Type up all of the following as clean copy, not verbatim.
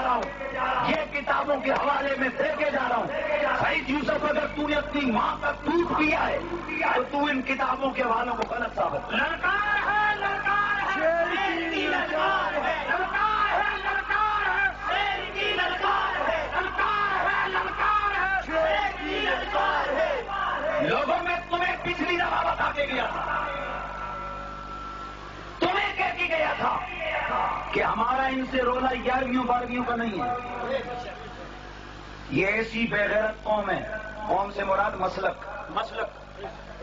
رہا ہوں، یہ کتابوں کے حوالے میں دے کے جا رہا ہوں۔ سعید یوسف، اگر تو نے اپنی ماں کا دودھ پیا ہے تو تو ان کتابوں کے حوالوں کو غلط ثابت کر۔ للکار ہے، للکار ہے، شیر کی للکار ہے، للکار ہے، للکار ہے، شیر کی للکار ہے، للکار ہے، للکار ہے، شیر کی للکار ہے۔ لوگوں میں تمہیں پچھلی دفعہ بتا کے گیا تھا، تمہیں کہہ کے گیا تھا کہ ہمارا ان سے رولا 11ویں 12ویں کا نہیں ہے، یہ ایسی بے غیرت قوم ہے۔ قوم سے مراد مسلک،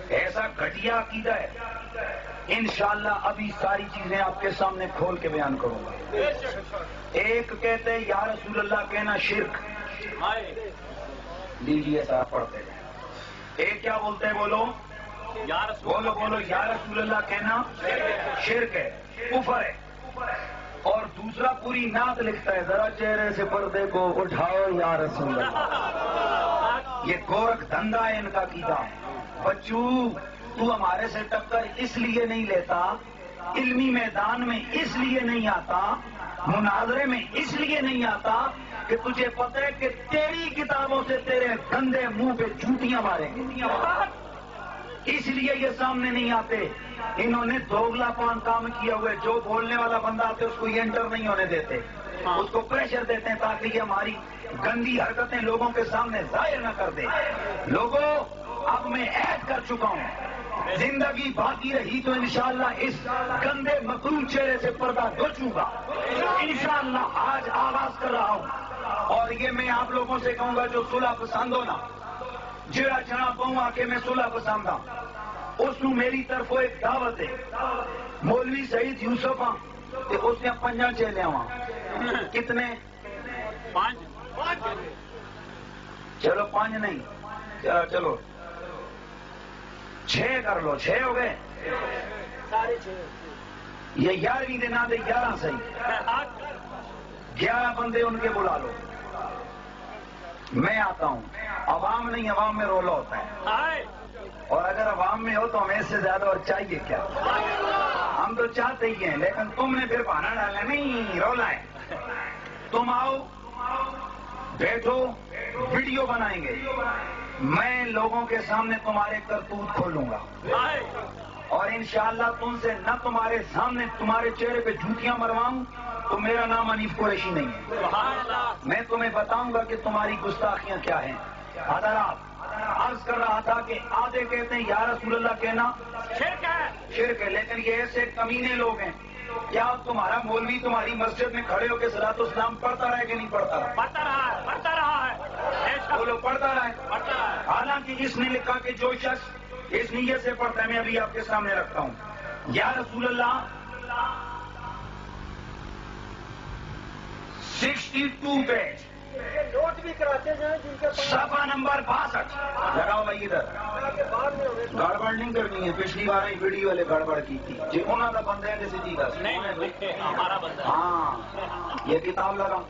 ایسا گھٹیا عقیدہ ہے۔ انشاءاللہ ابھی ساری چیزیں آپ کے سامنے کھول کے بیان کروں گا۔ ایک کہتے ہیں یا رسول اللہ کہنا شرک، لیجیے صاحب پڑھتے ہیں۔ ایک کیا بولتے ہیں؟ بولو بولو یا رسول اللہ کہنا شرک ہے، کفر ہے۔ اور دوسرا پوری نعت لکھتا ہے، ذرا چہرے سے پردے کو اٹھاؤ یا رسول اللہ۔ یہ گورکھ دھندا ہے ان کا عقیدہ۔ بچوں، تو ہمارے سے ٹکر اس لیے نہیں لیتا، علمی میدان میں اس لیے نہیں آتا، مناظرے میں اس لیے نہیں آتا کہ تجھے پتہ ہے کہ تیری کتابوں سے تیرے گندے منہ پہ جھوٹیاں ماریں گے، اس لیے یہ سامنے نہیں آتے۔ انہوں نے دوگلا پان کام کیا ہوا ہے، جو بولنے والا بندہ آتے اس کو یہ انٹر نہیں ہونے دیتے، اس کو پریشر دیتے ہیں تاکہ یہ ہماری گندی حرکتیں لوگوں کے سامنے ظاہر نہ کر دے۔ لوگوں، اب میں عہد کر چکا ہوں، زندگی باقی رہی تو انشاءاللہ اس گندے مکروہ چہرے سے پردہ دھوچوں گا۔ انشاءاللہ آج آغاز کر رہا ہوں، اور یہ میں آپ لوگوں سے کہوں گا جو صلح پسند ہو نا، جڑا چنا پاؤں آ کے میں صلح پسند ہوں، اس کو میری طرف ایک دعوت ہے۔ مولوی سعید یوسف ہاں کہ اس نے 5 چیلے ہاں، کتنے؟ 5 چلو 5 نہیں، چلو 6 کر لو، 6 ہو گئے۔ یہ 11ویں دن آدھے 11 صحیح، 11 بندے ان کے بلا لو، میں آتا ہوں۔ عوام نہیں، عوام میں رولا ہوتا ہے، اور اگر عوام میں ہو تو ہمیں اس سے زیادہ اور چاہیے کیا؟ ہم تو چاہتے ہی ہیں، لیکن تم نے پھر بہانا ڈالا نہیں رولا ہے۔ تم آؤ، بیٹھو، ویڈیو بنائیں گے، میں لوگوں کے سامنے تمہارے کرتوت کھولوں گا، اور انشاءاللہ تم سے نہ تمہارے سامنے تمہارے چہرے پہ جھوٹیاں مرواؤں تو میرا نام حنیف قریشی نہیں ہے، میں تمہیں بتاؤں گا کہ تمہاری گستاخیاں کیا ہیں۔ حضرات، عرض کر رہا تھا کہ آدھے کہتے ہیں یا رسول اللہ کہنا شرک ہے، لیکن یہ ایسے کمینے لوگ ہیں، کیا تمہارا مولوی تمہاری مسجد میں کھڑے ہو کے صلاۃ السلام پڑھتا رہے کہ نہیں پڑھتا رہا؟ پڑھتا رہا ہے، وہ لوگ پڑھتا رہا ہے، حالانکہ اس نے لکھا کہ جو شخص اس نیت سے پڑھتا ہے، میں ابھی آپ کے سامنے رکھتا ہوں، یا رسول اللہ 62 پیج، نوٹ بھی کراتے ہیں جن کے پاس صفحہ نمبر 62۔ لگاؤ بھائی ادھر، گڑبڑ نہیں کرنی ہے، پچھلی بار ہی ویڈیو والے گڑبڑ کی تھی جی، انہوں کا بندہ ہے جیسے جی دس ہمارا بندہ۔ ہاں، یہ کتاب لگا،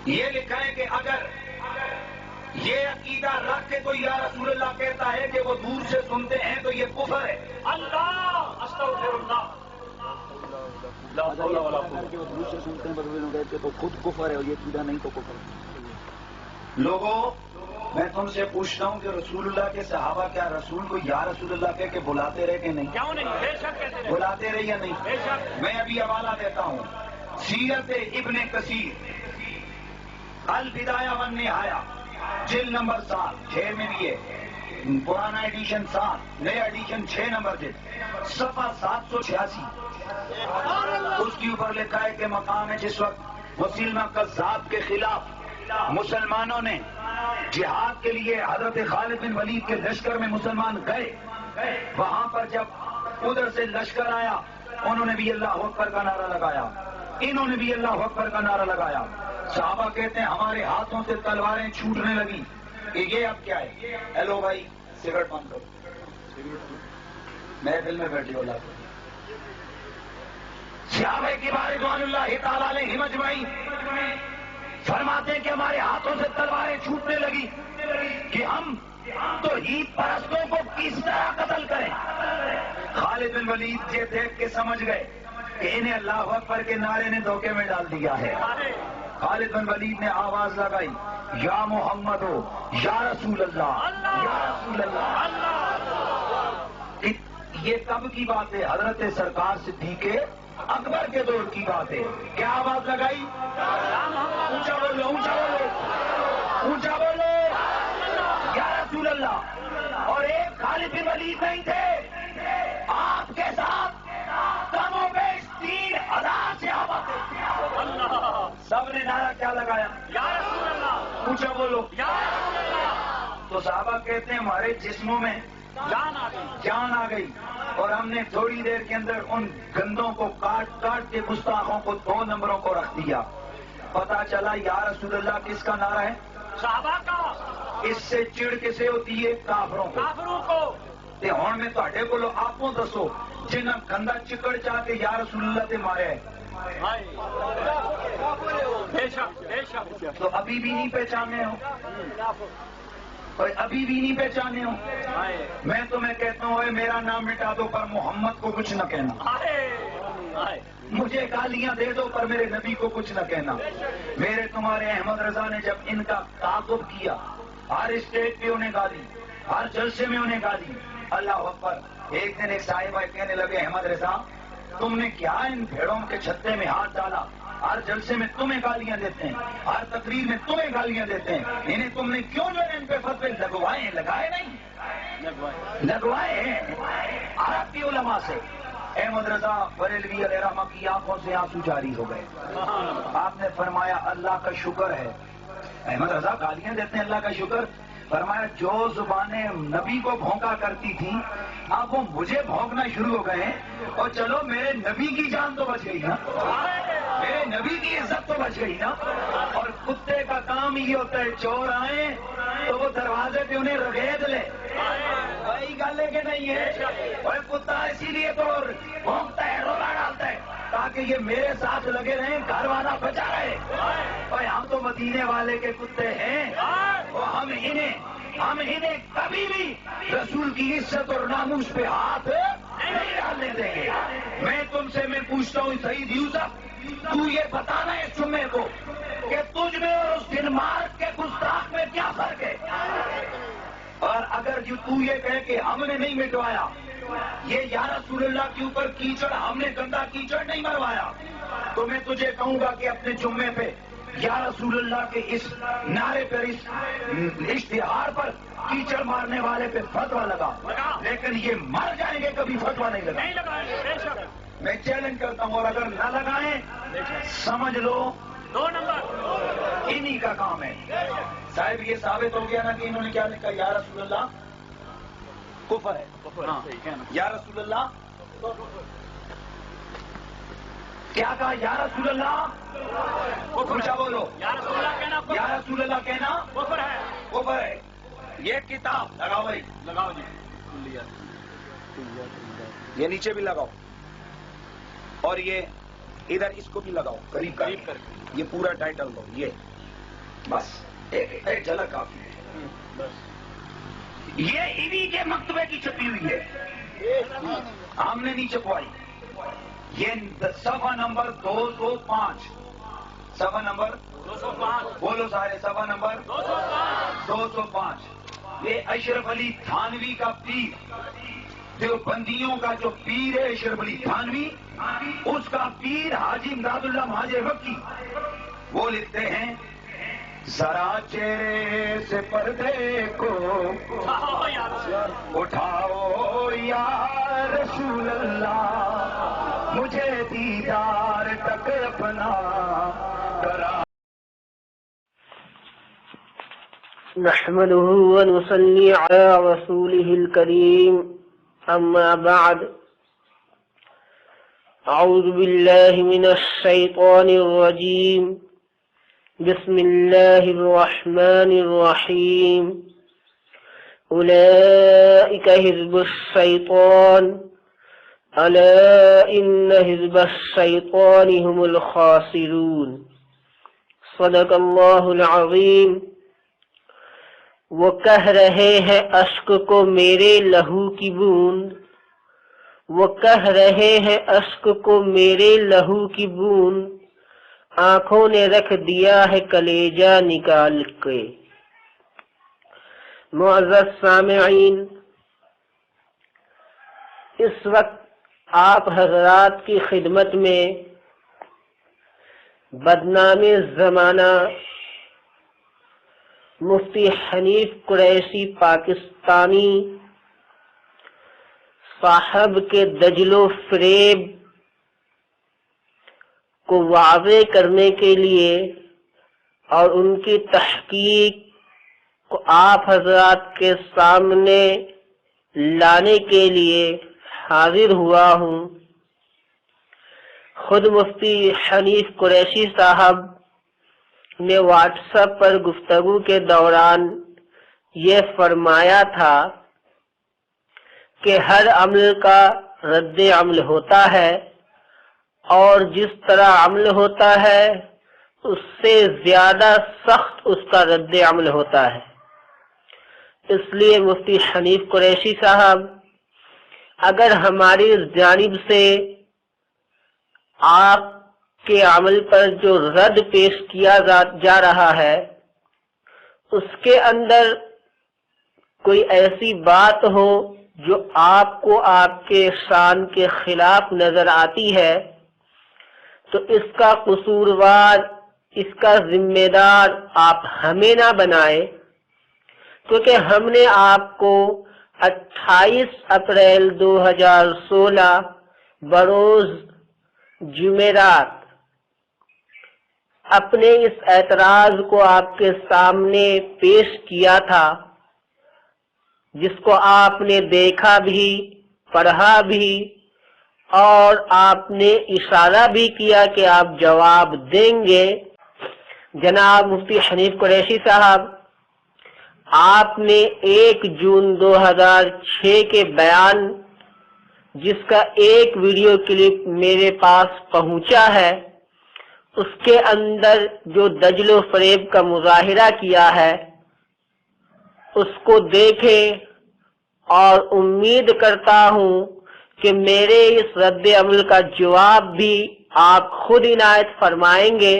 یہ لکھا ہے کہ اگر یہ عقیدہ رکھ کے کوئی یا رسول اللہ کہتا ہے کہ وہ دور سے سنتے ہیں تو یہ کفر ہے۔ اللہ استغفر اللہ، جو دور سے سنتے ہیں بدلے کہتے تو خود کفر ہے، اور یہ عقیدہ نہیں تو کفر ہے۔ لوگوں، میں تم سے پوچھتا ہوں کہ رسول اللہ کے صحابہ کیا رسول کو یا رسول اللہ کہہ کے بلاتے رہے کہ نہیں؟ کیوں نہیں؟ بے شک کہتے رہے، بلاتے رہے یا نہیں؟ بے شک۔ میں ابھی حوالہ دیتا ہوں، سیرت ابن کثیر، البدایہ والنہایہ، جلد نمبر 7، میں بھی ہے، پرانا ایڈیشن 7، نیا ایڈیشن 6 نمبر جلد، صفحہ 786۔ اس کے اوپر لکھا ہے کہ مقام ہے جس وقت مسلمہ کذاب کے خلاف مسلمانوں نے جہاد کے لیے حضرت خالد بن ولید کے لشکر میں مسلمان گئے، وہاں پر جب ادھر سے لشکر آیا انہوں نے بھی اللہ اکبر کا نعرہ لگایا، انہوں نے بھی اللہ اکبر کا نعرہ لگایا۔ صحابہ کہتے ہیں ہمارے ہاتھوں سے تلواریں چھوٹنے لگی کہ یہ اب کیا ہے؟ ہیلو بھائی، سگریٹ بند کرو، محفل میں بیٹھے ہو لاتے۔ صحابہ کبار رضوان اللہ تعالی علیہم اجمعین فرماتے ہیں کہ ہمارے ہاتھوں سے تلواریں چھوٹنے لگی کہ ہم توحید پرستوں کو کس طرح قتل کریں۔ خالد خالد بن ولید یہ دیکھ کے سمجھ گئے کہ انہیں اللہ اکبر کے نعرے نے دھوکے میں ڈال دیا ہے. خالد بن ولید نے آواز لگائی یا محمد ہو یا رسول اللہ یا رسول اللہ. یہ کب کی بات ہے؟ حضرت سرکار صدیق اکبر کے دور کی بات ہے. کیا آواز لگائی؟ اونچا بولو اونچا بولو اونچا بولو یا رسول اللہ. اور ایک خالد بن ولید نہیں تھے، آپ کے ساتھ کم و بیش 3000 صحابہ تھے. سب نے نعرہ کیا لگایا؟ یا رسول اللہ. اونچا بولو یا رسول اللہ. تو صحابہ کہتے ہیں ہمارے جسموں میں جان آ گئی اور ہم نے تھوڑی دیر کے اندر ان گندوں کو کاٹ کاٹ کے گستاخوں کو 2 نمبروں کو رکھ دیا. پتا چلا یا رسول اللہ کس کا نعرہ ہے؟ صحابہ کا. اس سے چڑ کسے ہوتی ہے؟ کافروں کو. تے ہون میں تہاڈے کولو آپوں دسو جنہاں گندا چکڑ چاہ کے یا رسول اللہ تے مارے ہے. تو ابھی بھی نہیں پہچانے ہو، اور ابھی بھی نہیں پہچانے ہو. میں تمہیں کہتا ہوں اے میرا نام مٹا دو پر محمد کو کچھ نہ کہنا، مجھے گالیاں دے دو پر میرے نبی کو کچھ نہ کہنا. میرے تمہارے احمد رضا نے جب ان کا تعاقب کیا، ہر اسٹیج پہ انہیں گالی، ہر جلسے میں انہیں گالی. اللہ اکبر. ایک دن ایک صاحبہ کہنے لگے احمد رضا تم نے کیا ان بھیڑوں کے چھتے میں ہاتھ ڈالا؟ ہر جلسے میں تمہیں گالیاں دیتے ہیں، ہر تقریر میں تمہیں گالیاں دیتے ہیں، انہیں تم نے کیوں جو ہے ان پہ فتوے لگوائے ہیں؟ لگائے نہیں، لگوائے ہیں عرب کی علماء سے. احمد رضا بریلوی علیہ رحمہ کی آنکھوں سے آنسو جاری ہو گئے. آپ نے فرمایا اللہ کا شکر ہے. احمد رضا گالیاں دیتے ہیں، اللہ کا شکر. فرمایا جو زبانیں نبی کو بھونکا کرتی تھی اب وہ مجھے بھونکنا شروع ہو گئے ہیں. اور چلو میرے نبی کی جان تو بچ گئی نا، میرے نبی کی عزت تو بچ گئی نا. اور کتے کا کام یہ ہوتا ہے چور آئیں تو وہ دروازے پہ انہیں رگید لے. وہی گل ہے کہ نہیں ہے؟ اور کتا اسی لیے تو بھونکتا ہے، رولا ڈالتا ہے تاکہ یہ میرے ساتھ لگے رہیں، گھر والا بچا رہے. اور ہم تو مدینے والے کے کتے ہیں، اور ہم انہیں کبھی بھی رسول کی عزت اور ناموس پہ ہاتھ نہیں ڈالنے دیں گے. میں تم سے میں پوچھتا ہوں سعید یوسف، تو یہ بتانا اس جمعے کو کہ تجھ میں اور اس ڈنمارک کے گستاخ میں کیا فرق ہے؟ اور اگر جو تو یہ کہے کہ ہم نے نہیں مٹوایا یہ یا رسول اللہ کے اوپر کیچڑ، ہم نے گندا کیچڑ نہیں مروایا، تو میں تجھے کہوں گا کہ اپنے جمعے پہ یا رسول اللہ کے اس نعرے پر، اس اشتہار پر کیچڑ مارنے والے پہ فتویٰ لگا. لیکن یہ مر جائیں گے کبھی فتویٰ نہیں لگا. میں چیلنج کرتا ہوں، اور اگر نہ لگائیں سمجھ لو 2 نمبر انہی کا کام ہے. صاحب یہ ثابت ہو گیا نا کہ انہوں نے کیا لکھا؟ یا رسول اللہ کفر ہے. یا رسول اللہ کیا کہا؟ یا رسول اللہ اونچا بولو یا رسول اللہ کہنا کفر ہے. کفر ہے. یہ کتاب لگاؤ بھائی، لگاؤ جی، یہ نیچے بھی لگاؤ اور یہ ادھر اس کو بھی لگاؤ قریب قریب کر. یہ پورا ٹائٹل دو، یہ بس ایک جھلک کافی ہے. یہ انہی کے مکتبے کی چھپی ہوئی ہے، ہم نے نہیں چھپوائی. یہ صفحہ نمبر 205، صفحہ نمبر 205 بولو سارے، صفحہ نمبر 205. یہ اشرف علی تھانوی کا پیر، دیوبندیوں کا جو پیر ہے اشرف علی تھانوی، اس کا پیر حاجی امداد اللہ مہاجر مکی، وہ لکھتے ہیں ذرا چہرے سے پردے کو اٹھاؤ یا رسول اللہ، مجھے دیدار تک اپنا کرا. نحمده ونصلي على رسوله الكريم أما بعد. أعوذ بالله من الشيطان الرجيم. بسم الله الرحمن الرحيم. أولئك حزب الشيطان ألا إن حزب الشيطان هم الخاسرون. صدق الله العظيم. وہ کہہ رہے ہیں اشک کو میرے لہو کی بوند، وہ کہہ رہے ہیں اشک کو میرے لہو کی بوند، آنکھوں نے رکھ دیا ہے کلیجہ نکال کے۔ معزز سامعین، اس وقت آپ حضرات کی خدمت میں بدنام زمانہ مفتی حنیف قریشی پاکستانی صاحب کے دجل و فریب کو واضح کرنے کے لیے اور ان کی تحقیق کو آپ حضرات کے سامنے لانے کے لیے حاضر ہوا ہوں۔ خود مفتی حنیف قریشی صاحب نے واٹس ایپ پر گفتگو کے دوران یہ فرمایا تھا کہ ہر عمل کا رد عمل ہوتا ہے، اور جس طرح عمل ہوتا ہے اس سے زیادہ سخت اس کا رد عمل ہوتا ہے۔ اس لیے مفتی حنیف قریشی صاحب، اگر ہماری جانب سے آپ کے عمل پر جو رد پیش کیا جا رہا ہے اس کے اندر کوئی ایسی بات ہو جو آپ کو آپ کے شان کے خلاف نظر آتی ہے تو اس کا قصوروار، اس کا ذمہ دار آپ ہمیں نہ بنائے، کیونکہ ہم نے آپ کو 28 اپریل 2016 بروز جمعرات اپنے اس اعتراض کو آپ کے سامنے پیش کیا تھا، جس کو آپ نے دیکھا بھی، پڑھا بھی، اور آپ نے اشارہ بھی کیا کہ آپ جواب دیں گے۔ جناب مفتی حنیف قریشی صاحب، آپ نے 1 جون 2006 کے بیان، جس کا ایک ویڈیو کلپ میرے پاس پہنچا ہے، اس کے اندر جو دجل و فریب کا مظاہرہ کیا ہے اس کو دیکھیں، اور امید کرتا ہوں کہ میرے اس رد عمل کا جواب بھی آپ خود عنایت فرمائیں گے،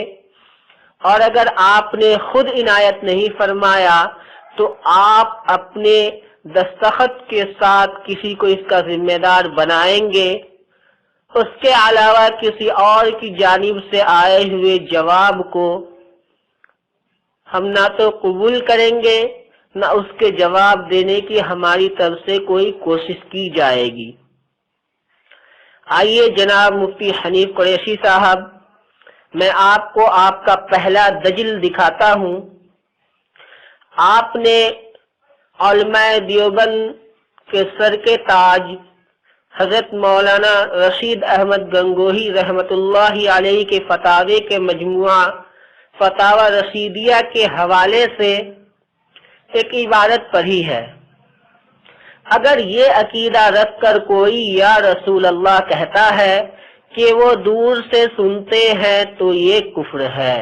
اور اگر آپ نے خود عنایت نہیں فرمایا تو آپ اپنے دستخط کے ساتھ کسی کو اس کا ذمہ دار بنائیں گے۔ اس کے علاوہ کسی اور کی جانب سے آئے ہوئے جواب کو ہم نہ تو قبول کریں گے، نہ اس کے جواب دینے کی ہماری طرف سے کوئی کوشش کی جائے گی۔ آئیے جناب مفتی حنیف قریشی صاحب، میں آپ کو آپ کا پہلا دجل دکھاتا ہوں۔ آپ نے علماء دیوبند کے سر کے تاج حضرت مولانا رشید احمد گنگوہی رحمت اللہ علیہ کے فتاوے کے مجموعہ فتاوی رشیدیہ کے حوالے سے ایک عبارت پڑھی ہے۔ اگر یہ عقیدہ رکھ کر کوئی یا رسول اللہ کہتا ہے کہ وہ دور سے سنتے ہیں تو یہ کفر ہے۔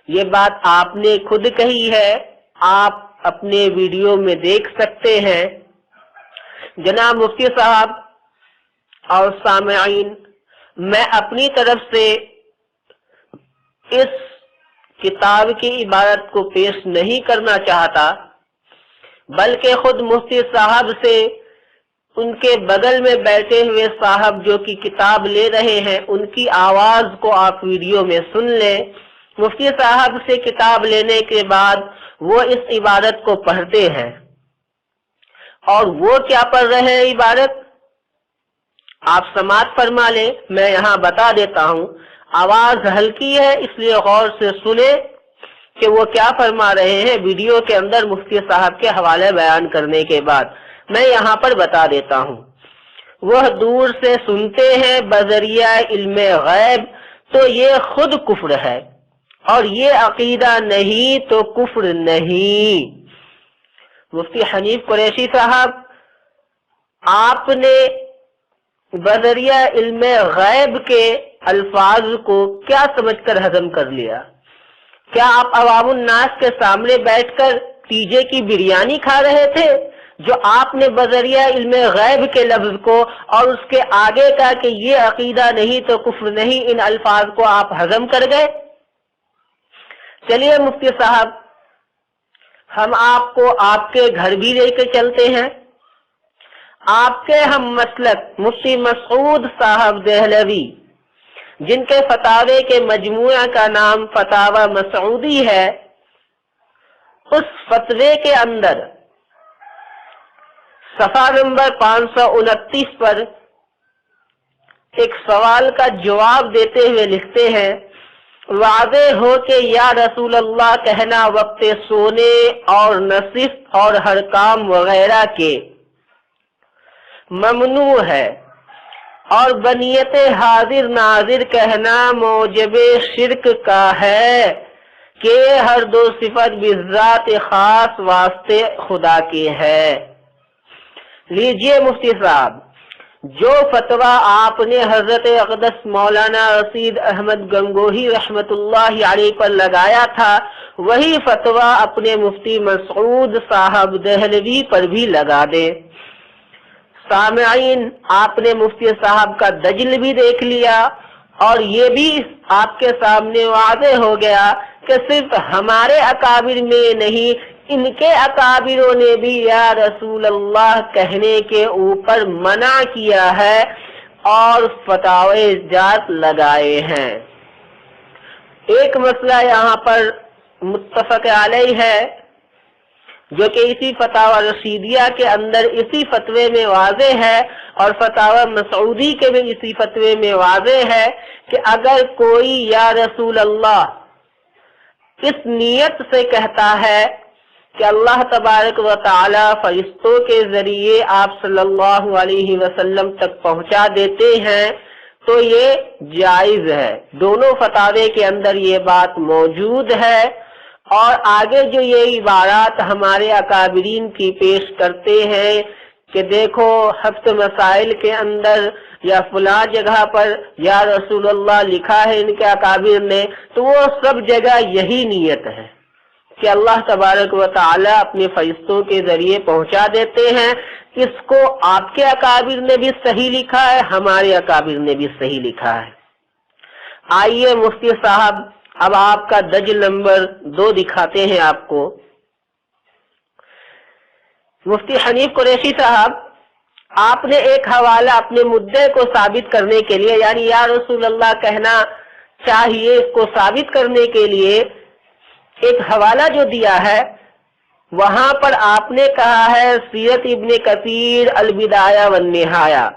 یہ بات آپ نے خود کہی ہے، آپ اپنے ویڈیو میں دیکھ سکتے ہیں۔ جناب مفتی صاحب اور سامعین، میں اپنی طرف سے اس کتاب کی عبارت کو پیش نہیں کرنا چاہتا، بلکہ خود مفتی صاحب سے ان کے بغل میں بیٹھے ہوئے صاحب جو کہ کتاب لے رہے ہیں ان کی آواز کو آپ ویڈیو میں سن لیں۔ مفتی صاحب سے کتاب لینے کے بعد وہ اس عبارت کو پڑھتے ہیں، اور وہ کیا پڑھ رہے ہیں عبارت آپ سماعت فرما لیں، میں یہاں بتا دیتا ہوں۔ آواز ہلکی ہے اس لیے غور سے سنیں کہ وہ کیا فرما رہے ہیں ویڈیو کے اندر مفتی صاحب کے حوالے بیان کرنے کے بعد میں یہاں پر بتا دیتا ہوں۔ وہ دور سے سنتے ہیں بذریعہ علم غیب تو یہ خود کفر ہے، اور یہ عقیدہ نہیں تو کفر نہیں۔ مفتی حنیف قریشی صاحب، آپ نے بذریعہ علم غیب کے الفاظ کو کیا سمجھ کر ہضم کر لیا؟ کیا آپ عوام الناس کے سامنے بیٹھ کر پیجے کی بریانی کھا رہے تھے جو آپ نے بذریعہ علم غیب کے لفظ کو اور اس کے آگے کا کہ یہ عقیدہ نہیں تو کفر نہیں، ان الفاظ کو آپ ہضم کر گئے۔ چلیے مفتی صاحب، ہم آپ کو آپ کے گھر بھی لے کے چلتے ہیں۔ آپ کے ہم مسلک مفتی مسعود صاحب دہلوی، جن کے فتاوے کے مجموعہ کا نام فتاوی مسعودی ہے، اس فتوے کے اندر صفحہ نمبر 529 پر ایک سوال کا جواب دیتے ہوئے لکھتے ہیں، واضح ہو کہ یا رسول اللہ کہنا وقت سونے اور نصف اور ہر کام وغیرہ کے ممنوع ہے، اور بنیت حاضر ناظر کہنا موجب شرک کا ہے کہ ہر دو صفت بذات خاص واسطے خدا کی ہے۔ لیجئے مفتی صاحب، جو فتویٰ آپ نے حضرت اقدس مولانا رشید احمد گنگوہی رحمت اللہ علیہ پر لگایا تھا، وہی فتویٰ اپنے مفتی مسعود صاحب دہلوی پر بھی لگا دے۔ سامعین، آپ نے مفتی صاحب کا دجل بھی دیکھ لیا، اور یہ بھی آپ کے سامنے واضح ہو گیا کہ صرف ہمارے اکابر میں نہیں، ان کے اکابروں نے بھی یا رسول اللہ کہنے کے اوپر منع کیا ہے اور فتاوے جات لگائے ہیں۔ ایک مسئلہ یہاں پر متفق علیہ ہے، جو کہ اسی فتاوی رشیدیہ کے اندر اسی فتوے میں واضح ہے، اور فتاوی مسعودی کے بھی اسی فتوے میں واضح ہے کہ اگر کوئی یا رسول اللہ اس نیت سے کہتا ہے کہ اللہ تبارک و تعالی فرشتوں کے ذریعے آپ صلی اللہ علیہ وسلم تک پہنچا دیتے ہیں، تو یہ جائز ہے۔ دونوں فتاوے کے اندر یہ بات موجود ہے، اور آگے جو یہ عبارات ہمارے اکابرین کی پیش کرتے ہیں کہ دیکھو ہفت مسائل کے اندر یا فلاں جگہ پر یا رسول اللہ لکھا ہے ان کے اکابر نے، تو وہ سب جگہ یہی نیت ہے کہ اللہ تبارک و تعالی اپنے فرشتوں کے ذریعے پہنچا دیتے ہیں۔ اس کو آپ کے اکابر نے بھی صحیح لکھا ہے، ہمارے اکابر نے بھی صحیح لکھا ہے۔ آئیے مفتی صاحب، اب آپ کا دجل نمبر 2 دکھاتے ہیں آپ کو۔ مفتی حنیف قریشی صاحب، آپ نے ایک حوالہ اپنے مدعے کو ثابت کرنے کے لیے، یعنی یا رسول اللہ کہنا چاہیے، اس کو ثابت کرنے کے لیے ایک حوالہ جو دیا ہے، وہاں پر آپ نے کہا ہے سیرت ابن کثیر البدایہ والنہایہ۔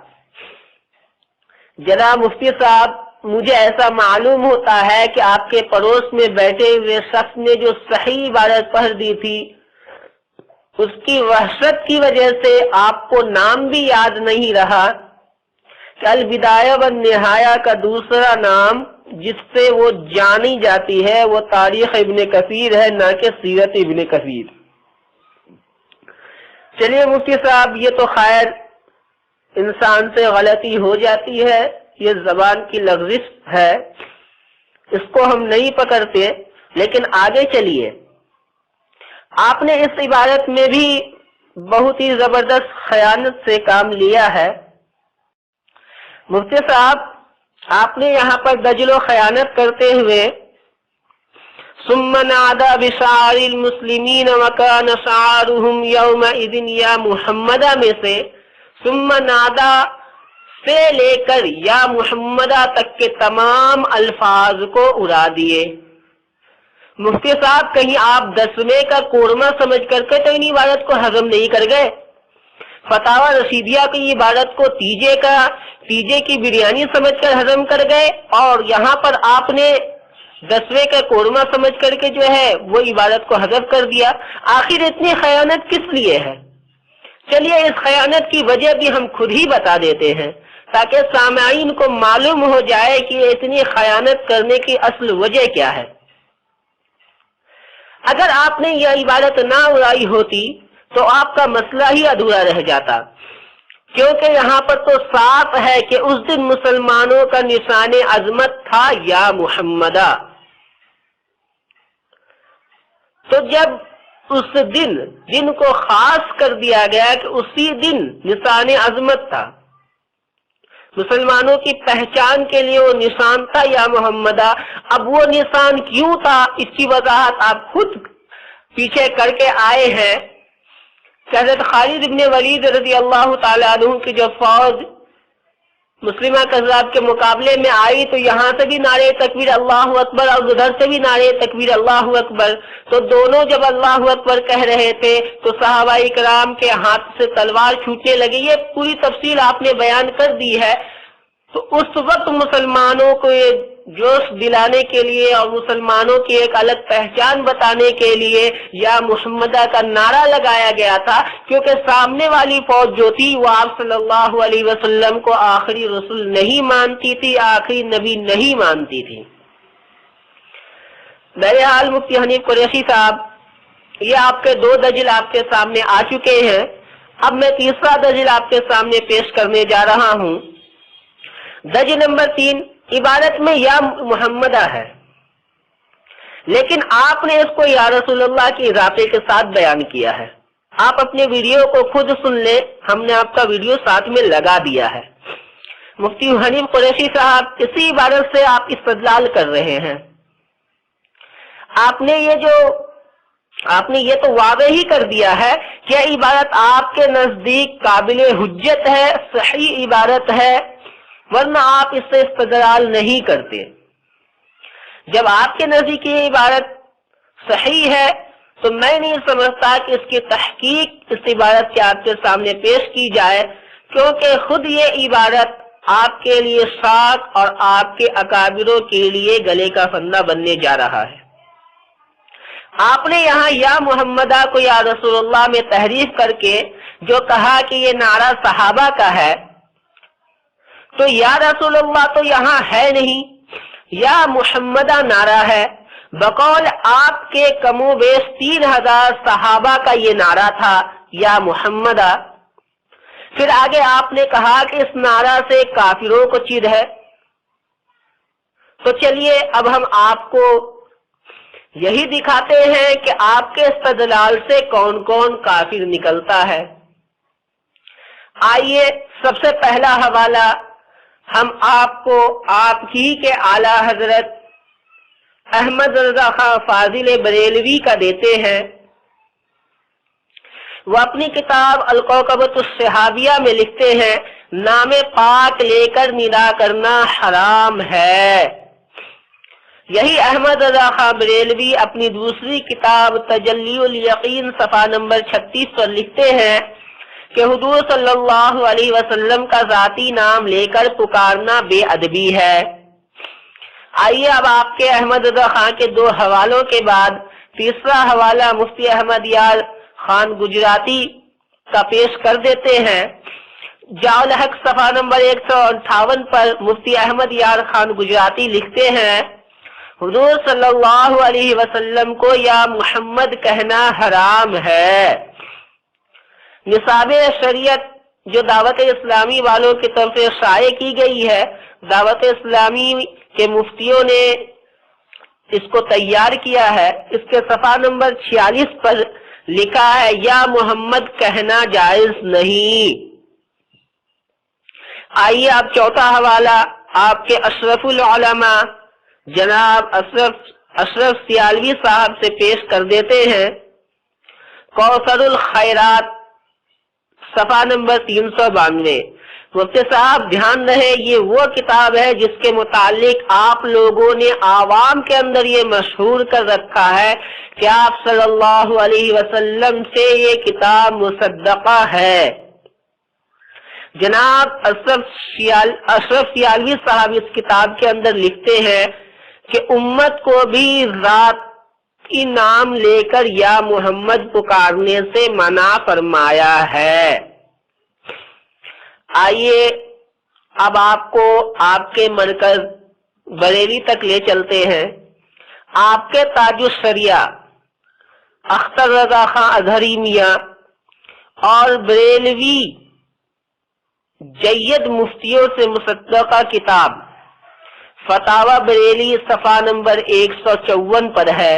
جناب مفتی صاحب، مجھے ایسا معلوم ہوتا ہے کہ آپ کے پڑوس میں بیٹھے ہوئے شخص نے جو صحیح عبارت پڑھ دی تھی، اس کی وحشت کی وجہ سے آپ کو نام بھی یاد نہیں رہا کہ البدایہ والنہایہ کا دوسرا نام جس سے وہ جانی جاتی ہے وہ تاریخ ابن کثیر ہے، نہ کہ سیرت ابن کثیر۔ چلیے مفتی صاحب، یہ تو خیر انسان سے غلطی ہو جاتی ہے، یہ زبان کی لغزش ہے، اس کو ہم نہیں پکڑتے، لیکن آگے چلیے۔ آپ نے اس عبارت میں بھی بہت ہی زبردست خیانت سے کام لیا ہے۔ مفتی صاحب، آپ نے یہاں پر دجل و خیانت کرتے ہوئے ثم نادى بشعار المسلمین وكان شعارهم يومئذ یا محمدہ میں سے ثم نادى سے لے کر یا محمدہ تک کے تمام الفاظ کو اڑا دیے۔ مفتی صاحب، کہیں آپ 10ویں کا قورمہ سمجھ کر کے تو ان عبارت کو ہضم نہیں کر گئے؟ فتاوی رشیدیہ کی عبارت کو تیجے کی بریانی سمجھ کر ہضم کر گئے، اور یہاں پر آپ نے 10ویں کا قورمہ سمجھ کر کے جو ہے وہ عبارت کو حذف کر دیا۔ آخر اتنی خیانت کس لیے ہے؟ چلیے اس خیانت کی وجہ بھی ہم خود ہی بتا دیتے ہیں تاکہ سامعین کو معلوم ہو جائے کہ اتنی خیانت کرنے کی اصل وجہ کیا ہے۔ اگر آپ نے یہ عبارت نہ اڑائی ہوتی تو آپ کا مسئلہ ہی ادھورا رہ جاتا، کیونکہ یہاں پر تو صاف ہے کہ اس دن مسلمانوں کا نشان عظمت تھا یا محمدہ۔ تو جب اس دن کو خاص کر دیا گیا کہ اسی دن نشان عظمت تھا، مسلمانوں کی پہچان کے لیے وہ نشان تھا یا محمدہ۔ اب وہ نشان کیوں تھا اس کی وضاحت آپ خود پیچھے کر کے آئے ہیں۔ حضرت خالد بن ولید رضی اللہ تعالیٰ عنہ کی جو فوج مسلمہ کذاب کے مقابلے میں آئی تو یہاں سے بھی نعرے تکبیر اللہ اکبر اور ادھر سے بھی نعرے تکبیر اللہ اکبر، تو دونوں جب اللہ اکبر کہہ رہے تھے تو صحابہ کرام کے ہاتھ سے تلوار چھوٹنے لگی۔ یہ پوری تفصیل آپ نے بیان کر دی ہے۔ تو اس وقت مسلمانوں کو یہ جوش دلانے کے لیے اور مسلمانوں کی ایک الگ پہچان بتانے کے لیے یا محمدہ کا نعرہ لگایا گیا تھا، کیونکہ سامنے والی فوج جو تھی وہ آپ صلی اللہ علیہ وسلم کو آخری رسول نہیں مانتی تھی، آخری نبی نہیں مانتی تھی۔ بہرحال مفتی حنیف قریشی صاحب، یہ آپ کے 2 دجل آپ کے سامنے آ چکے ہیں۔ اب میں تیسرا دجل آپ کے سامنے پیش کرنے جا رہا ہوں۔ دجل نمبر 3 عبارت میں یا محمدہ ہے، لیکن آپ نے اس کو یا رسول اللہ کے اضافے کے ساتھ بیان کیا ہے۔ آپ اپنے ویڈیو کو خود سن لیں، ہم نے آپ کا ویڈیو ساتھ میں لگا دیا ہے۔ مفتی حنیف قریشی صاحب اسی عبارت سے آپ استدلال کر رہے ہیں۔ آپ نے یہ تو واضح ہی کر دیا ہے کہ یہ عبارت آپ کے نزدیک قابل حجت ہے، صحیح عبارت ہے، ورنہ آپ اس سے استدلال نہیں کرتے۔ جب آپ کے نزدیک یہ عبارت صحیح ہے تو میں نہیں سمجھتا کہ اس کی تحقیق اس عبارت کے آپ کے سامنے پیش کی جائے، کیونکہ خود یہ عبارت آپ کے لیے شاک اور آپ کے اکابروں کے لیے گلے کا پھندا بننے جا رہا ہے۔ آپ نے یہاں یا محمدہ کو یا رسول اللہ میں تحریف کر کے جو کہا کہ یہ نعرہ صحابہ کا ہے، تو یا رسول اللہ تو یہاں ہے نہیں، یا محمدہ نعرہ ہے۔ بقول آپ کے کم و بیش 3000 صحابہ کا یہ نعرہ تھا یا محمدہ۔ پھر آگے آپ نے کہا کہ اس نعرہ سے کافروں کو چیر ہے۔ تو چلیے اب ہم آپ کو یہی دکھاتے ہیں کہ آپ کے استدلال سے کون کون کافر نکلتا ہے۔ آئیے سب سے پہلا حوالہ ہم آپ کو آپ ہی کے اعلیٰ حضرت احمد رضا خان فاضل بریلوی کا دیتے ہیں۔ وہ اپنی کتاب الکوکبۃ الصحابیہ میں لکھتے ہیں، نام پاک لے کر ندا کرنا حرام ہے۔ یہی احمد رضا خان بریلوی اپنی دوسری کتاب تجلی الیقین صفحہ نمبر 36 پر لکھتے ہیں کہ حضور صلی اللہ علیہ وسلم کا ذاتی نام لے کر پکارنا بے ادبی ہے۔ آئیے اب آپ کے احمد رضا خان کے 2 حوالوں کے بعد تیسرا حوالہ مفتی احمد یار خان گجراتی کا پیش کر دیتے ہیں۔ جاء الحق صفحہ نمبر 158 پر مفتی احمد یار خان گجراتی لکھتے ہیں، حضور صلی اللہ علیہ وسلم کو یا محمد کہنا حرام ہے۔ نصاب شریعت جو دعوت اسلامی والوں کی طرف سے شائع کی گئی ہے، دعوت اسلامی کے مفتیوں نے اس کو تیار کیا ہے، اس کے صفحہ نمبر 46 پر لکھا ہے یا محمد کہنا جائز نہیں۔ آئیے آپ چوتھا حوالہ آپ کے اشرف العلماء جناب اشرف سیالوی صاحب سے پیش کر دیتے ہیں۔ کوثر الخیرات صفحہ نمبر 392۔ مفتی صاحب دھیان رہے، یہ وہ کتاب ہے جس کے متعلق آپ لوگوں نے عوام کے اندر یہ مشہور کر رکھا ہے کہ آپ صلی اللہ علیہ وسلم سے یہ کتاب مصدقہ ہے۔ جناب اشرف سیالوی صاحب اس کتاب کے اندر لکھتے ہیں کہ امت کو بھی ذات کی نام لے کر یا محمد پکارنے سے منع فرمایا ہے۔ آئیے اب آپ کو آپ کے مرکز بریلی تک لے چلتے ہیں۔ آپ کے تاج الشریعہ اختر رضا خان اظہری میاں اور بریلوی جید مفتیوں سے مصدقہ کتاب فتاوی بریلی صفحہ نمبر 154 پر ہے۔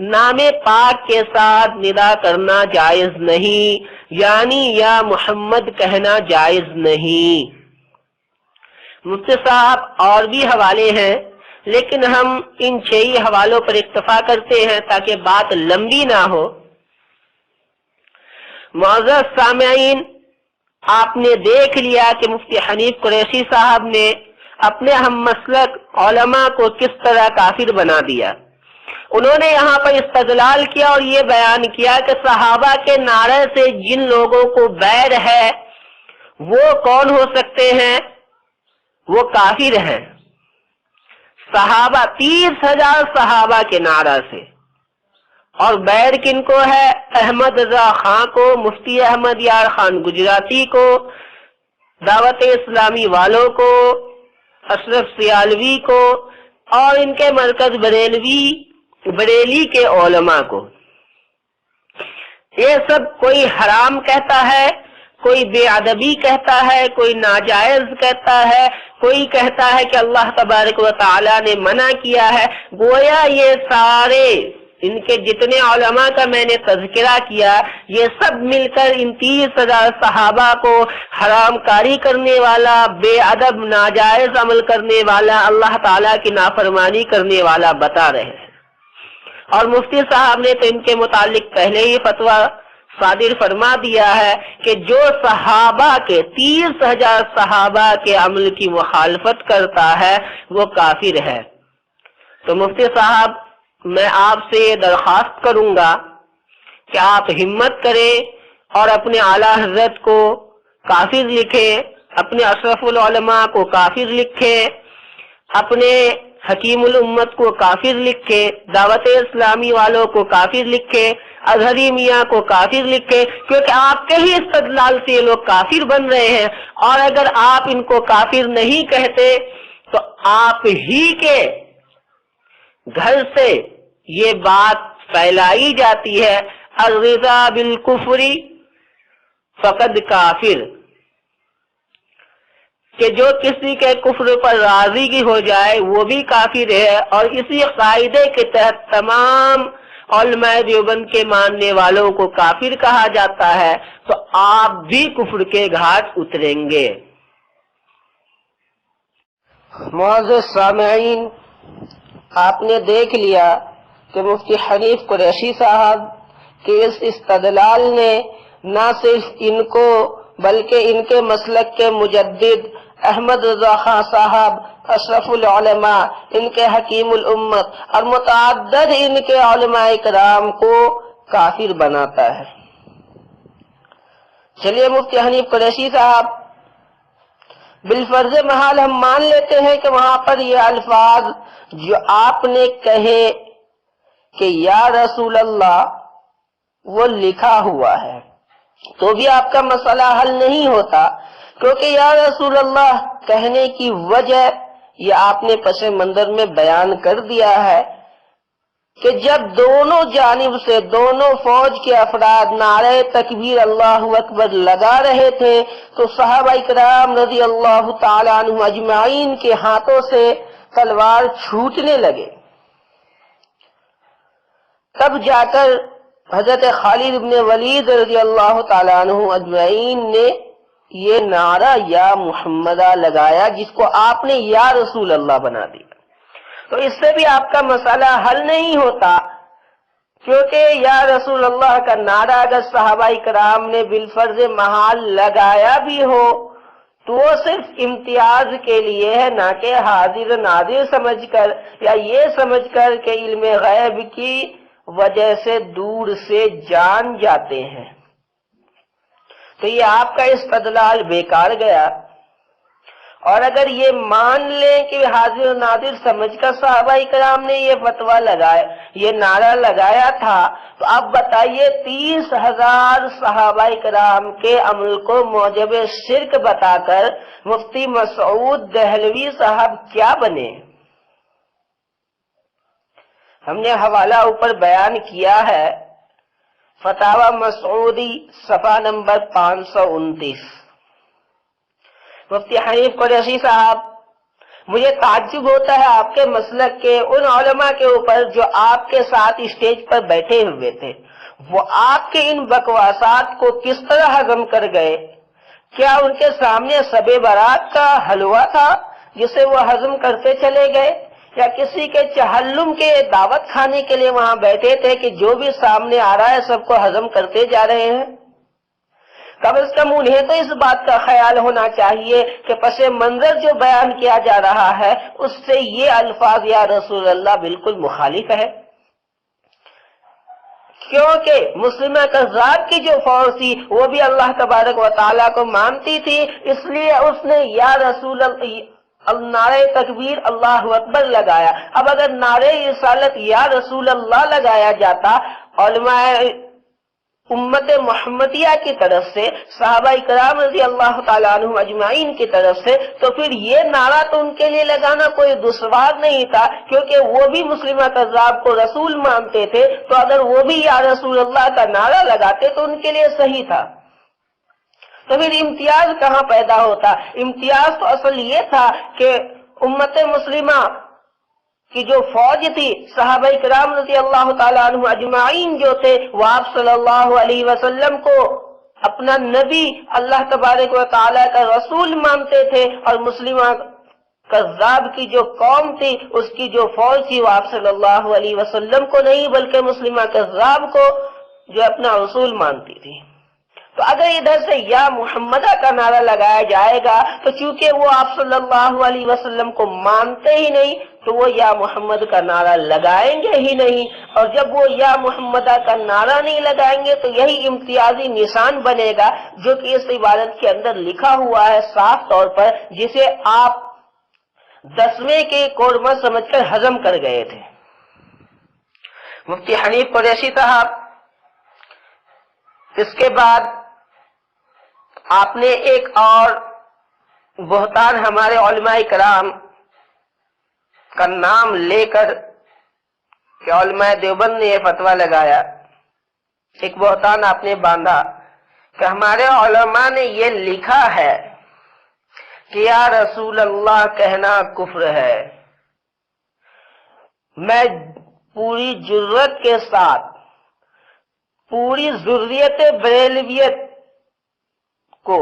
نام پاک کے ساتھ ندا کرنا جائز نہیں، یعنی یا محمد کہنا جائز نہیں۔ مفتی صاحب اور بھی حوالے ہیں، لیکن ہم ان 6 ہی حوالوں پر اکتفا کرتے ہیں تاکہ بات لمبی نہ ہو۔ معزز سامعین، آپ نے دیکھ لیا کہ مفتی حنیف قریشی صاحب نے اپنے ہم مسلک علماء کو کس طرح کافر بنا دیا۔ انہوں نے یہاں پر استدلال کیا اور یہ بیان کیا کہ صحابہ کے نعرے سے جن لوگوں کو بیر ہے وہ کون ہو سکتے ہیں؟ وہ کافر ہیں۔ صحابہ 30,000 صحابہ کے نعرہ سے، اور بیر کن کو ہے؟ احمد رضا خان کو، مفتی احمد یار خان گجراتی کو، دعوت اسلامی والوں کو، اشرف سیالوی کو، اور ان کے مرکز بریلی کے علماء کو۔ یہ سب کوئی حرام کہتا ہے، کوئی بے ادبی کہتا ہے، کوئی ناجائز کہتا ہے، کوئی کہتا ہے کہ اللہ تبارک و تعالی نے منع کیا ہے۔ گویا یہ سارے ان کے جتنے علماء کا میں نے تذکرہ کیا، یہ سب مل کر ان 30,000 صحابہ کو حرام کاری کرنے والا، بے ادب ناجائز عمل کرنے والا، اللہ تعالیٰ کی نافرمانی کرنے والا بتا رہے ہیں۔ اور مفتی صاحب نے تو ان کے متعلق پہلے ہی فتویٰ صادر فرما دیا ہے کہ جو صحابہ کے 30,000 صحابہ کے عمل کی مخالفت کرتا ہے وہ کافر ہے۔ تو مفتی صاحب، میں آپ سے یہ درخواست کروں گا کہ آپ ہمت کریں اور اپنے اعلیٰ حضرت کو کافر لکھیں، اپنے اشرف العلماء کو کافر لکھیں، اپنے حکیم الامت کو کافر لکھیں، دعوت اسلامی والوں کو کافر لکھیں، اظہری میاں کو کافر لکھیں، کیونکہ آپ کے ہی استدلال سے یہ لوگ کافر بن رہے ہیں۔ اور اگر آپ ان کو کافر نہیں کہتے تو آپ ہی کے گھر سے یہ بات پھیلائی جاتی ہے، الرضا بالکفر فقد کافر، کہ جو کسی کے کفر پر راضی ہو جائے وہ بھی کافر ہے۔ اور اسی قاعدے کے تحت تمام علماء دیوبند کے ماننے والوں کو کافر کہا جاتا ہے، تو آپ بھی کفر کے گھاٹ اتریں گے۔ معزز سامعین، آپ نے دیکھ لیا کہ مفتی حنیف قریشی صاحب کے اس استدلال نے نہ صرف ان کو بلکہ ان کے مسلک کے مجدد احمد رضا خان صاحب، اشرف العلماء، ان کے حکیم الامت اور متعدد ان کے علماء کرام کو کافر بناتا ہے۔ چلیے مفتی حنیف قریشی صاحب، بالفرض محال ہم مان لیتے ہیں کہ وہاں پر یہ الفاظ جو آپ نے کہے کہ یا رسول اللہ وہ لکھا ہوا ہے، تو بھی آپ کا مسئلہ حل نہیں ہوتا، کیونکہ یا رسول اللہ کہنے کی وجہ یہ آپ نے پس منظر میں بیان کر دیا ہے کہ جب دونوں جانب سے دونوں فوج کے افراد نعرہ تکبیر اللہ اکبر لگا رہے تھے تو صحابہ کرام رضی اللہ تعالیٰ عنہ اجمعین کے ہاتھوں سے تلوار چھوٹنے لگے۔ تب جا کر حضرت خالد بن ولید رضی اللہ تعالیٰ عنہ اجمعین نے یہ نعرہ یا محمدہ لگایا، جس کو آپ نے یا رسول اللہ بنا دیا۔ تو اس سے بھی آپ کا مسئلہ حل نہیں ہوتا، کیونکہ یا رسول اللہ کا نعرہ اگر صحابہ کرام نے بالفرض محال لگایا بھی ہو تو وہ صرف امتیاز کے لیے ہے، نہ کہ حاضر ناظر سمجھ کر یا یہ سمجھ کر کہ علم غیب کی وجہ سے دور سے جان جاتے ہیں۔ تو یہ آپ کا استدلال بیکار گیا۔ اور اگر یہ مان لیں کہ حاضر ناظر سمجھ کر صحابہ کرام نے یہ فتویٰ لگایا، یہ نعرہ لگایا تھا، تو اب بتائیے 30,000 صحابہ کرام کے عمل کو موجب شرک بتا کر مفتی مسعود دہلوی صاحب کیا بنے؟ ہم نے حوالہ اوپر بیان کیا ہے، فتاوی مسعودی صفحہ نمبر 529۔ مفتی حنیف قریشی صاحب مجھے تعجب ہوتا ہے آپ کے مسلک کے ان علماء کے اوپر جو آپ کے ساتھ اسٹیج پر بیٹھے ہوئے تھے، وہ آپ کے ان بکواسات کو کس طرح ہضم کر گئے؟ کیا ان کے سامنے سب برات کا حلوہ تھا جسے وہ ہضم کرتے چلے گئے، یا کسی کے چہلم کے دعوت کھانے کے لیے وہاں بیٹھے تھے کہ جو بھی سامنے آ رہا ہے سب کو ہضم کرتے جا رہے ہیں؟ کم از کم انہیں تو اس بات کا خیال ہونا چاہیے کہ پس منظر جو بیان کیا جا رہا ہے اس سے یہ الفاظ یا رسول اللہ بالکل مخالف ہے، کیونکہ مسلمہ کذاب کی جو فوج تھی وہ بھی اللہ تبارک و تعالیٰ کو مانتی تھی، اس لیے اس نے یا رسول اللہ نعرہ تکبیر اللہ اکبر لگایا۔ اب اگر نعرہ رسالت یا رسول اللہ لگایا جاتا علماء امت محمدیہ کی طرف سے، صحابہ اکرام رضی اللہ تعالیٰ عنہ اجمعین کی طرف سے، تو پھر یہ نعرہ تو ان کے لیے لگانا کوئی دشوار نہیں تھا، کیونکہ وہ بھی مسلمہ کذاب کو رسول مانتے تھے، تو اگر وہ بھی یا رسول اللہ کا نعرہ لگاتے تو ان کے لیے صحیح تھا۔ تو پھر امتیاز کہاں پیدا ہوتا؟ امتیاز تو اصل یہ تھا کہ امت مسلمہ کی جو فوج تھی، صحابہ کرام رضی اللہ تعالیٰ عنہ اجمعین جو تھے، وہ آپ صلی اللہ علیہ وسلم کو اپنا نبی، اللہ تبارک و تعالیٰ کا رسول مانتے تھے، اور مسلمہ کذاب کی جو قوم تھی اس کی جو فوج تھی وہ آپ صلی اللہ علیہ وسلم کو نہیں بلکہ مسلمہ کذاب کو جو اپنا رسول مانتی تھی۔ تو اگر ادھر سے یا محمدہ کا نعرہ لگایا جائے گا تو چونکہ وہ آپ صلی اللہ علیہ وسلم کو مانتے ہی نہیں تو وہ یا محمد کا نعرہ لگائیں گے ہی نہیں، اور جب وہ یا محمدہ کا نعرہ نہیں لگائیں گے تو یہی امتیازی نشان بنے گا جو کہ اس عبارت کے اندر لکھا ہوا ہے صاف طور پر، جسے آپ 10ویں کے کورما سمجھ کر ہضم کر گئے تھے۔ مفتی حنیف قریشی صاحب، اس کے بعد آپ نے ایک اور بہتان ہمارے علماء کرام کا نام لے کر کہ علماء دیوبند نے یہ فتویٰ لگایا، ایک بہتان آپ نے باندھا کہ ہمارے علماء نے یہ لکھا ہے کہ یا رسول اللہ کہنا کفر ہے۔ میں پوری جرت کے ساتھ پوری ذریت بریلویت کو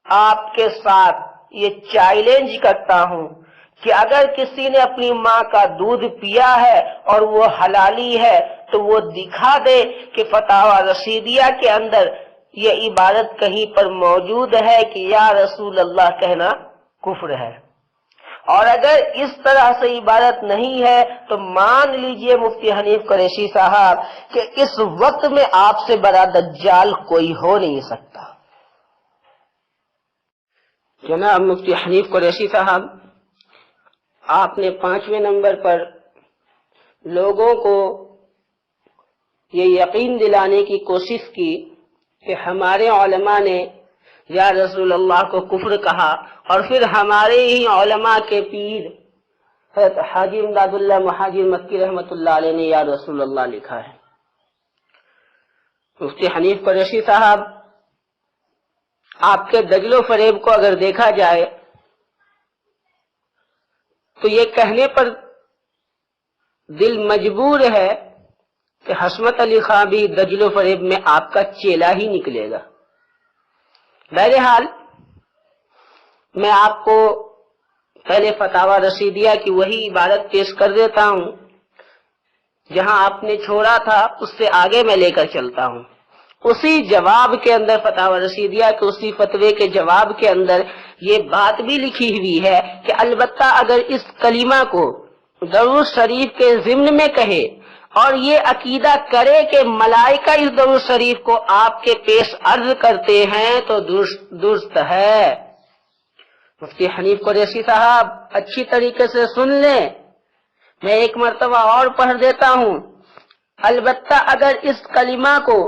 آپ کے ساتھ یہ چیلنج کرتا ہوں کہ اگر کسی نے اپنی ماں کا دودھ پیا ہے اور وہ حلالی ہے تو وہ دکھا دے کہ فتاوی رشیدیہ کے اندر یہ عبارت کہیں پر موجود ہے کہ یا رسول اللہ کہنا کفر ہے، اور اگر اس طرح سے عبارت نہیں ہے تو مان لیجئے مفتی حنیف قریشی صاحب کہ اس وقت میں آپ سے بڑا دجال کوئی ہو نہیں سکتا۔ جناب مفتی حنیف قریشی صاحب، آپ نے 5ویں نمبر پر لوگوں کو یہ یقین دلانے کی کوشش کی کہ ہمارے علماء نے یا رسول اللہ کو کفر کہا، اور پھر ہمارے ہی علماء کے پیر حضرت حاجی امداد اللہ مہاجر مکی رحمۃ اللہ علیہ نے یا رسول اللہ لکھا ہے۔ مفتی حنیف قریشی صاحب، آپ کے دجل و فریب کو اگر دیکھا جائے تو یہ کہنے پر دل مجبور ہے کہ حشمت علی خان بھی دجل و فریب میں آپ کا چیلا ہی نکلے گا۔ بہرحال میں آپ کو پہلے فتاوی رشیدیہ کی وہی عبارت پیش کر دیتا ہوں، جہاں آپ نے چھوڑا تھا اس سے آگے میں لے کر چلتا ہوں۔ اسی جواب کے اندر، فتاوی رشیدیہ کے اسی فتوے کے جواب کے اندر یہ بات بھی لکھی ہوئی ہے کہ البتہ اگر اس کلمہ کو درود شریف کے ضمن میں کہے اور یہ عقیدہ کرے کہ ملائکہ اس درود شریف کو آپ کے پیش عرض کرتے ہیں تو درست ہے۔ مفتی حنیف قریشی صاحب اچھی طریقے سے سن لیں، میں ایک مرتبہ اور پڑھ دیتا ہوں۔ البتہ اگر اس کلمہ کو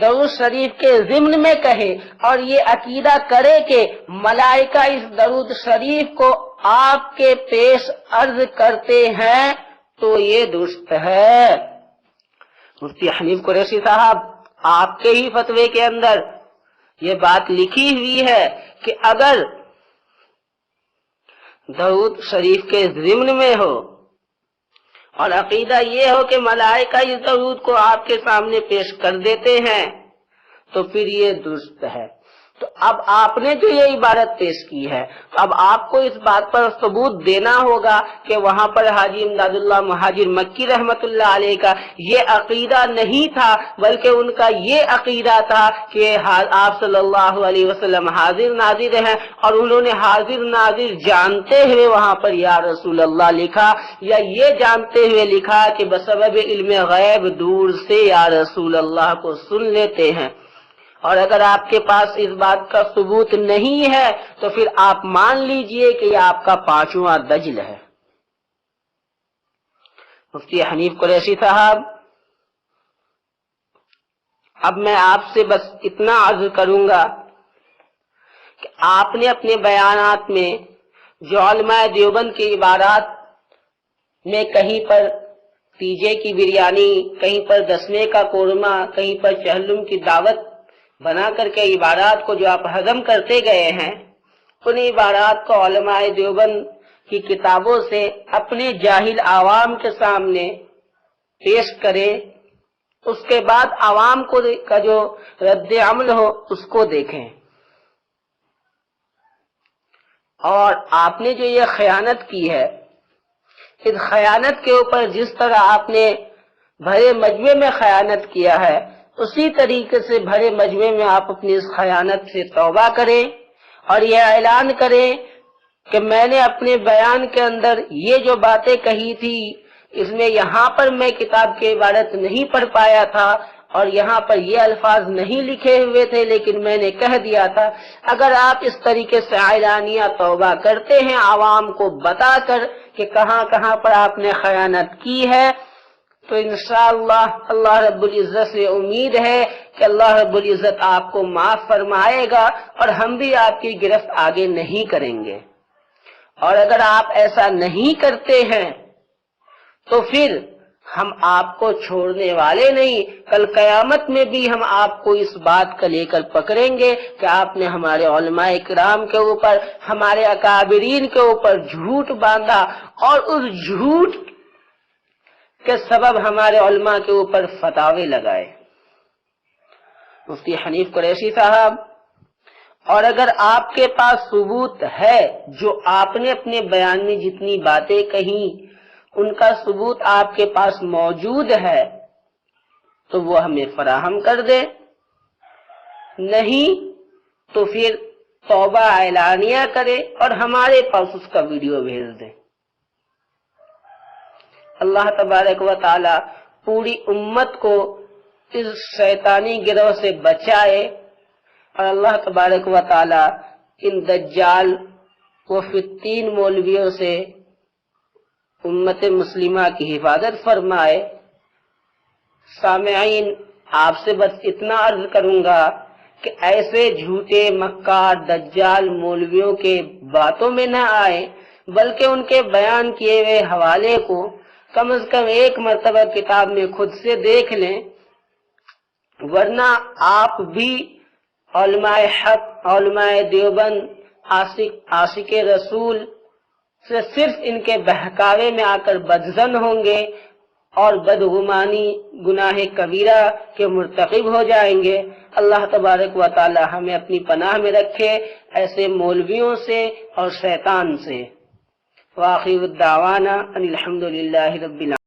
درود شریف کے ضمن میں کہے اور یہ عقیدہ کرے کہ ملائکہ اس درود شریف کو آپ کے پیش عرض کرتے ہیں تو یہ درست ہے۔ مفتی حنیف قریشی صاحب، آپ کے ہی فتوے کے اندر یہ بات لکھی ہوئی ہے کہ اگر درود شریف کے ضمن میں ہو اور عقیدہ یہ ہو کہ ملائکہ اس درود کو آپ کے سامنے پیش کر دیتے ہیں تو پھر یہ درست ہے۔ تو اب آپ نے جو یہ عبارت پیش کی ہے، اب آپ کو اس بات پر ثبوت دینا ہوگا کہ وہاں پر حاجی امداد اللہ مہاجر مکی رحمت اللہ علیہ کا یہ عقیدہ نہیں تھا، بلکہ ان کا یہ عقیدہ تھا کہ آپ صلی اللہ علیہ وسلم حاضر ناظر ہیں، اور انہوں نے حاضر ناظر جانتے ہوئے وہاں پر یا رسول اللہ لکھا، یا یہ جانتے ہوئے لکھا کہ بسبب علم غیب دور سے یا رسول اللہ کو سن لیتے ہیں۔ اور اگر آپ کے پاس اس بات کا ثبوت نہیں ہے تو پھر آپ مان لیجئے کہ یہ آپ کا پانچواں دجل ہے۔ مفتی حنیف قریشی صاحب، اب میں آپ سے بس اتنا عرض کروں گا کہ آپ نے اپنے بیانات میں جو علماء دیوبند کی عبارات میں کہیں پر پیجے کی بریانی، کہیں پر دسمے کا قورمہ، کہیں پر چہلم کی دعوت بنا کر کے عبارات کو جو آپ ہضم کرتے گئے ہیں، ان عبارات کو علماء دیوبند کی کتابوں سے اپنے جاہل عوام کے سامنے پیش کریں، اس کے بعد عوام کو کا جو رد عمل ہو اس کو دیکھیں۔ اور آپ نے جو یہ خیانت کی ہے، اس خیانت کے اوپر جس طرح آپ نے بھرے مجمع میں خیانت کیا ہے، اسی طریقے سے بھرے مجمع میں آپ اپنی اس خیانت سے توبہ کریں اور یہ اعلان کریں کہ میں نے اپنے بیان کے اندر یہ جو باتیں کہی تھی، اس میں یہاں پر میں کتاب کی عبارت نہیں پڑھ پایا تھا اور یہاں پر یہ الفاظ نہیں لکھے ہوئے تھے، لیکن میں نے کہہ دیا تھا۔ اگر آپ اس طریقے سے اعلانیہ توبہ کرتے ہیں عوام کو بتا کر کہ کہاں کہاں پر آپ نے خیانت کی ہے، تو انشاءاللہ اللہ رب العزت سے امید ہے کہ اللہ رب العزت آپ کو معاف فرمائے گا اور ہم بھی آپ کی گرفت آگے نہیں کریں گے۔ اور اگر آپ ایسا نہیں کرتے ہیں تو پھر ہم آپ کو چھوڑنے والے نہیں، کل قیامت میں بھی ہم آپ کو اس بات کا لے کر پکڑیں گے کہ آپ نے ہمارے علماء کرام کے اوپر، ہمارے اکابرین کے اوپر جھوٹ باندھا اور اس جھوٹ کے سبب ہمارے علماء کے اوپر فتاوے لگائے۔ مفتی حنیف قریشی صاحب، اور اگر آپ کے پاس ثبوت ہے، جو آپ نے اپنے بیان میں جتنی باتیں کہیں ان کا ثبوت آپ کے پاس موجود ہے تو وہ ہمیں فراہم کر دے، نہیں تو پھر توبہ اعلانیہ کرے اور ہمارے پاس اس کا ویڈیو بھیج دے۔ اللہ تبارک و تعالی پوری امت کو اس شیطانی گروہ سے بچائے، اور اللہ تبارک و تعالی ان دجال و فتین مولویوں سے امت مسلمہ کی حفاظت فرمائے۔ سامعین، آپ سے بس اتنا عرض کروں گا کہ ایسے جھوٹے مکار دجال مولویوں کے باتوں میں نہ آئے، بلکہ ان کے بیان کیے ہوئے حوالے کو کم از کم ایک مرتبہ کتاب میں خود سے دیکھ لیں، ورنہ آپ بھی علماء حق، علماء دیوبند، عاشق رسول سے صرف ان کے بہکاوے میں آ کر بدظن ہوں گے اور بدگمانی گناہ کبیرہ کے مرتکب ہو جائیں گے۔ اللہ تبارک و تعالی ہمیں اپنی پناہ میں رکھے ایسے مولویوں سے اور شیطان سے۔ وآخر الدعوانا ان الحمد للہ رب العالمین۔